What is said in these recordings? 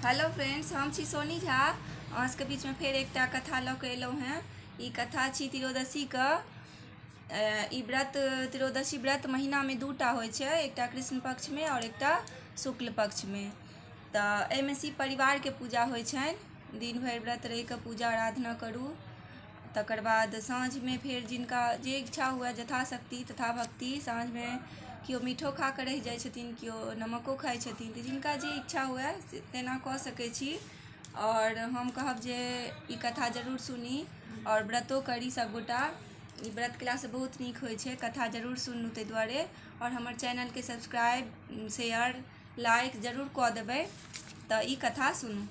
Hello friends, हम छी सोनी झा। अहाँके बीच में फेर एकटा कथा लऽ कऽ एलहुँ हैं। ई कथा छी त्रयोदशी के। ई व्रत त्रयोदशी व्रत महीना में दूटा होइ छै, एकटा कृष्ण पक्ष में और एकटा शुक्ल पक्ष में। तऽ एहिमे शिव परिवार के पूजा होइ छनि। दिन भरि व्रत रहि कऽ पूजा आराधना करू। तकर बाद साँझ में फेर जिनका जे इच्छा हुए यथाशक्ति तथा भक्ति, साँझ में केओ मीठो खा कऽ रहि जाइ छथिन, केओ नमको खाइ छथिन, तऽ जिनका जे इच्छा हुए तेना कऽ सकै छी। और हम कहब जे ई कथा जरूर सुनी और व्रतो करी सबगोटा। ई व्रत केलासँ बहुत नीक होइ छै। कथा जरूर सुनू ताहि दुआरे। और हमर चैनल के सब्सक्राइब शेयर लाइक जरूर कऽ देबै। तऽ ई कथा सुनू।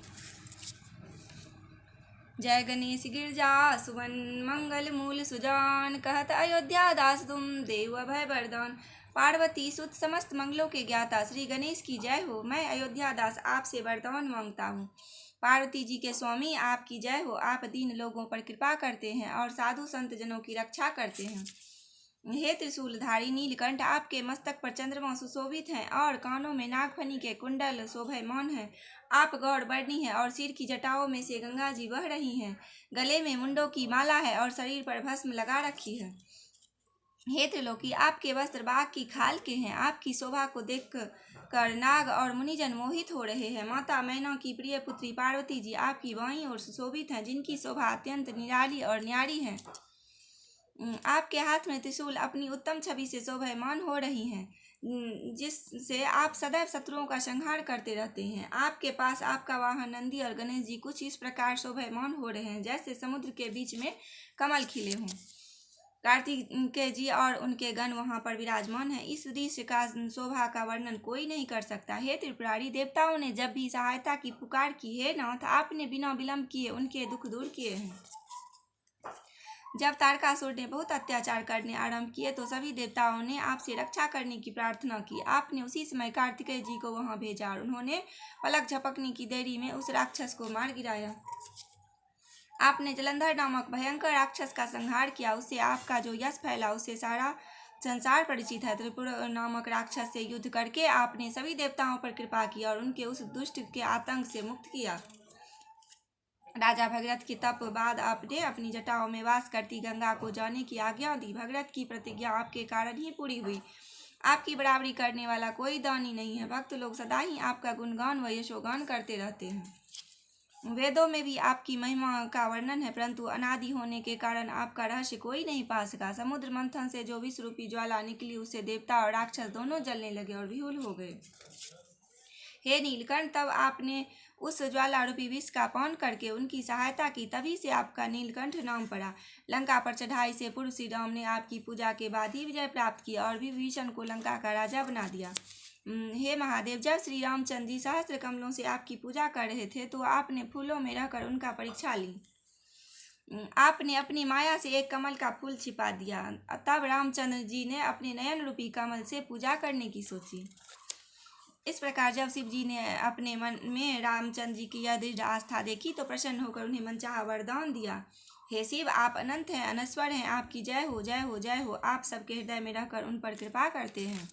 जय गणेश गिरजा सुवन मंगल मूल सुजान, कहत अयोध्या दास तुम देव अभय वरदान। पार्वती सुत समस्त मंगलों के ज्ञाता, श्री गणेश की जय हो। मैं अयोध्या दास आपसे वरदान मांगता हूँ। पार्वती जी के स्वामी आपकी जय हो। आप दीन लोगों पर कृपा करते हैं और साधु संत जनों की रक्षा करते हैं। हे त्रिशूलधारी नीलकंठ, आपके मस्तक पर चंद्रमा सुशोभित हैं और कानों में नागफनी के कुंडल शोभायमान हैं। आप गौर वर्णी हैं और सिर की जटाओं में से गंगा जी बह रही हैं। गले में मुंडों की माला है और शरीर पर भस्म लगा रखी है। हे त्रिलोकी, आपके वस्त्र बाघ की खाल के हैं। आपकी शोभा को देख कर नाग और मुनिजन मोहित हो रहे हैं। माता मैना की प्रिय पुत्री पार्वती जी आपकी बाईं ओर सुशोभित हैं, जिनकी शोभा अत्यंत निराली और न्यारी है। आपके हाथ में त्रिशूल अपनी उत्तम छवि से शोभायमान हो रही हैं, जिससे आप सदैव शत्रुओं का संहार करते रहते हैं। आपके पास आपका वाहन नंदी और गणेश जी कुछ इस प्रकार शोभायमान हो रहे हैं, जैसे समुद्र के बीच में कमल खिले हों। कार्तिकेय जी और उनके गण वहां पर विराजमान हैं। इस दृश्य का शोभा का वर्णन कोई नहीं कर सकता। हे त्रिपुरारी, देवताओं ने जब भी सहायता की पुकार की, हे नाथ आपने बिना विलंब किए उनके दुख दूर किए हैं। जब तारकासुर ने बहुत अत्याचार करने आरंभ किए तो सभी देवताओं ने आपसे रक्षा करने की प्रार्थना की। आपने उसी समय कार्तिकेय जी को वहां भेजा और उन्होंने पलक झपकने की देरी में उस राक्षस को मार गिराया। आपने जलंधर नामक भयंकर राक्षस का संहार किया। उससे आपका जो यश फैला उससे सारा संसार परिचित है। त्रिपुर नामक राक्षस से युद्ध करके आपने सभी देवताओं पर कृपा की और उनके उस दुष्ट के आतंक से मुक्त किया। राजा भगीरथ के तप बाद आपने अपनी जटाओं में वास करती गंगा को जाने की आज्ञा दी। भगीरथ की प्रतिज्ञा आपके कारण ही पूरी हुई। आपकी बराबरी करने वाला कोई दानी नहीं है। भक्त लोग सदा ही आपका गुणगान व यशोगान करते रहते हैं। वेदों में भी आपकी महिमा का वर्णन है, परंतु अनादि होने के कारण आपका रहस्य कोई नहीं पा सका। समुद्र मंथन से जो विष रूपी ज्वाला निकली, उससे देवता और राक्षस दोनों जलने लगे और विहुल हो गए। हे नीलकंठ, तब आपने उस ज्वाला रूपी विष का पान करके उनकी सहायता की, तभी से आपका नीलकंठ नाम पड़ा। लंका पर चढ़ाई से पूर्व श्री राम ने आपकी पूजा के बाद ही विजय प्राप्त की और विभीषण को लंका का राजा बना दिया। हे महादेव, जब श्री रामचंद्र जी सहस्त्र कमलों से आपकी पूजा कर रहे थे तो आपने फूलों में रहकर उनका परीक्षा ली। आपने अपनी माया से एक कमल का फूल छिपा दिया। तब रामचंद्र जी ने अपने नयन रूपी कमल से पूजा करने की सोची। इस प्रकार जब शिव जी ने अपने मन में रामचंद्र जी की यह दृढ़ आस्था देखी तो प्रसन्न होकर उन्हें मनचाहा वरदान दिया। हे शिव, आप अनंत हैं, अनश्वर हैं, आपकी जय हो, जय हो, जय हो। आप सबके हृदय में रहकर उन पर कृपा करते हैं।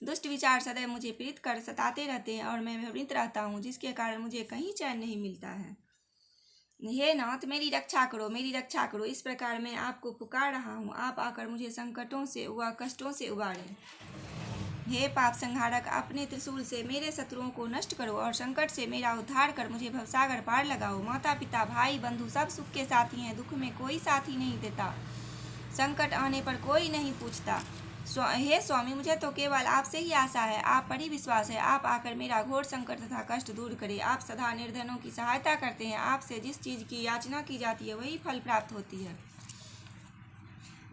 दुष्ट विचार सदैव मुझे पीड़ित कर सताते रहते हैं और मैं भ्रमित रहता हूँ, जिसके कारण मुझे कहीं चैन नहीं मिलता है। हे नाथ, मेरी रक्षा करो, मेरी रक्षा करो। इस प्रकार मैं आपको पुकार रहा हूँ। आप आकर मुझे संकटों से व कष्टों से उबारें। हे पाप संहारक, अपने त्रिशूल से मेरे शत्रुओं को नष्ट करो और संकट से मेरा उद्धार कर मुझे भवसागर पार लगाओ। माता पिता भाई बंधु सब सुख के साथी हैं, दुख में कोई साथी नहीं देता। संकट आने पर कोई नहीं पूछता। हे स्वामी, मुझे तो केवल आपसे ही आशा है, आप पर ही विश्वास है। आप आकर मेरा घोर संकट तथा कष्ट दूर करें। आप सदा निर्धनों की सहायता करते हैं। आपसे जिस चीज की याचना की जाती है वही फल प्राप्त होती है।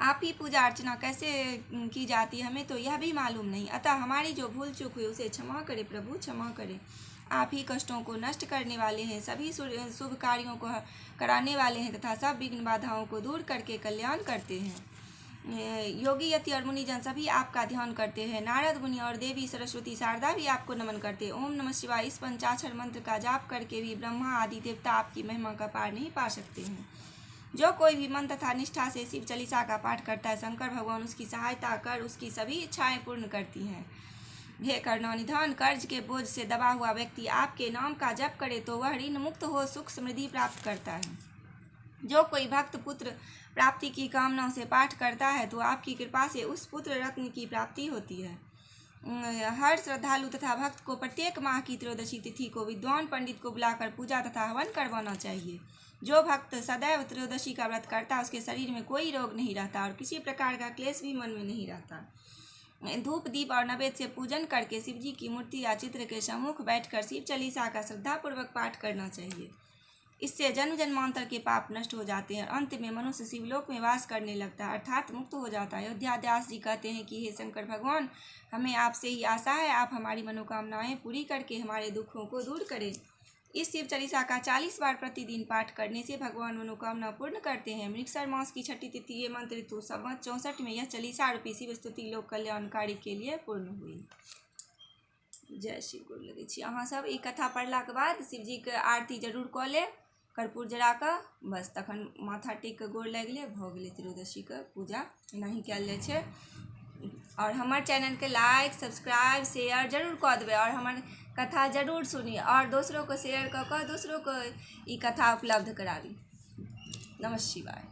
आप ही पूजा अर्चना कैसे की जाती है हमें तो यह भी मालूम नहीं, अतः हमारी जो भूल चूक हुई उसे क्षमा करे प्रभु, क्षमा करें। आप ही कष्टों को नष्ट करने वाले हैं, सभी शुभ कार्यों को कराने वाले हैं तथा सब विघ्न बाधाओं को दूर करके कल्याण करते हैं। योगी यति और मुनिजन सभी आपका ध्यान करते हैं। नारद मुनि और देवी सरस्वती शारदा भी आपको नमन करते हैं। ओम नमः शिवाय इस पंचाक्षर मंत्र का जाप करके भी ब्रह्मा आदि देवता आपकी महिमा का पार नहीं पा सकते हैं। जो कोई भी मन तथा निष्ठा से शिव चालीसा का पाठ करता है, शंकर भगवान उसकी सहायता कर उसकी सभी इच्छाएं पूर्ण करती हैं। हे करना निधान, कर्ज के बोझ से दबा हुआ व्यक्ति आपके नाम का जप करे तो वह ऋण मुक्त हो सुख समृद्धि प्राप्त करता है। जो कोई भक्त पुत्र प्राप्ति की कामनाओं से पाठ करता है तो आपकी कृपा से उस पुत्र रत्न की प्राप्ति होती है। हर श्रद्धालु तथा भक्त को प्रत्येक माह की त्रयोदशी तिथि को विद्वान पंडित को बुलाकर पूजा तथा हवन करवाना चाहिए। जो भक्त सदैव त्रयोदशी का व्रत करता है उसके शरीर में कोई रोग नहीं रहता और किसी प्रकार का क्लेश भी मन में नहीं रहता। धूप दीप और नैवेद्य से पूजन करके शिव जी की मूर्ति या चित्र के सम्मुख बैठकर शिव चालीसा का श्रद्धापूर्वक पाठ करना चाहिए। इससे जन्म जन्मांतर के पाप नष्ट हो जाते हैं और अंत में मनुष्य शिवलोक में वास करने लगता है अर्थात मुक्त हो जाता है। अयोध्या दास जी कहते हैं कि हे शंकर भगवान, हमें आपसे ही आशा है, आप हमारी मनोकामनाएं पूरी करके हमारे दुखों को दूर करें। इस शिव चालीसा का 40 बार प्रतिदिन पाठ करने से भगवान मनोकामना पूर्ण करते हैं। मृगशर मास की छठी तिथि ये मंत्र ऋतु संवत 64 में यह चालीसा रूपी शिव स्तुति लोक कल्याणकारी के लिए पूर्ण हुई। जय शिव गुरु लगे छी। अहाँ सब ई कथा पढ़ला के बाद शिवजी के आरती जरूर कऽ लेब, कर्पूर जरा कऽ, बस तखन माथा टेक कऽ गोर लागि लेब, भऽ गेलै त्रयोदशी के पूजा। एनाही कयल जाइ छै। और हमार चैनल के लाइक सब्सक्राइब शेयर जरूर कऽ देबै और हमार कथा जरूर सुनी और दोसरों को शेयर कऽ कऽ दोसरों को ई कथा उपलब्ध कराबी। नमः शिवाय।